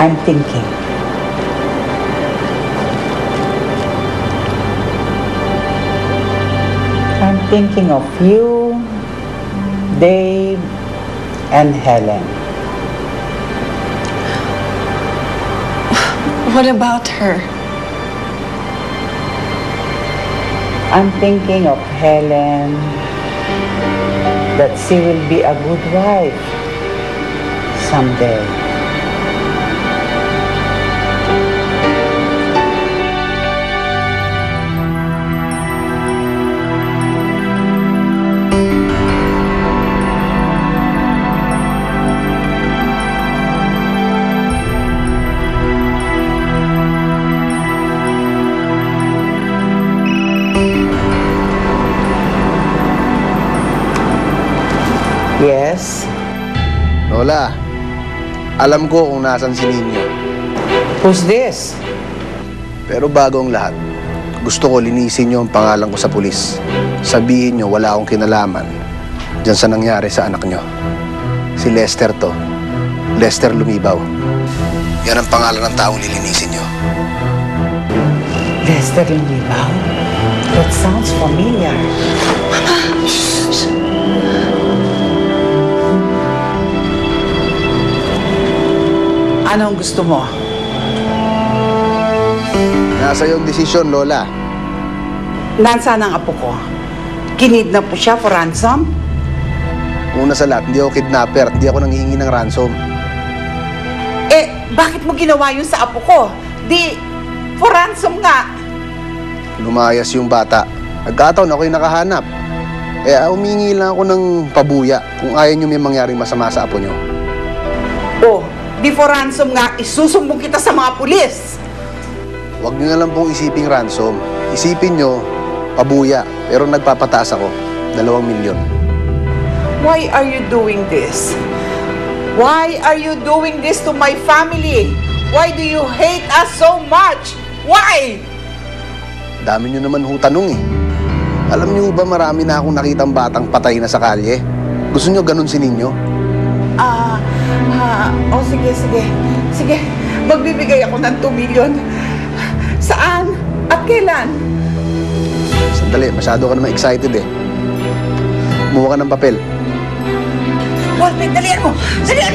I'm thinking. I'm thinking of you, Dave, and Helen. What about her? I'm thinking of Helen, that she will be a good wife someday. Yes? Lola, alam ko kung nasan si Nino. Who's this? Pero bago ang lahat, gusto ko linisin niyo ang pangalan ko sa pulis. Sabihin niyo wala akong kinalaman dyan sa nangyari sa anak niyo. Si Lester to. Lester Lumibaw. Yan ang pangalan ng taong lilinisin niyo. Lester Lumibaw? That sounds familiar. Anong gusto mo? Nasa iyong desisyon, Lola. Nasaan ang apo ko? Kinidnap po siya for ransom? Una sa lahat, hindi ako kidnapper. Hindi ako nanghihingi ng ransom. Eh, bakit mo ginawa yun sa apo ko? Di, for ransom nga. Lumayas yung bata. Nagkataon ako yung nakahanap. Humingi lang ako ng pabuya kung ayaw niyo may mangyaring masama sa apo niyo. Oh, di for ransom nga, isusumbong kita sa mga pulis. Huwag niyo na lang pong isiping ransom. Isipin niyo, pabuya. Pero nagpapataas ako. 2 milyon. Why are you doing this? Why are you doing this to my family? Why do you hate us so much? Why? Dami niyo naman ho tanong eh. Alam niyo ba marami na akong nakitang batang patay na sa kalye? Gusto niyo ganun si Ninyo? Sige. Sige, magbibigay ako ng 2 million. Saan? At kailan? Sandali, masyado ka naman excited eh. Kumuha ka ng papel. Walpin, dalihan mo! Dalihan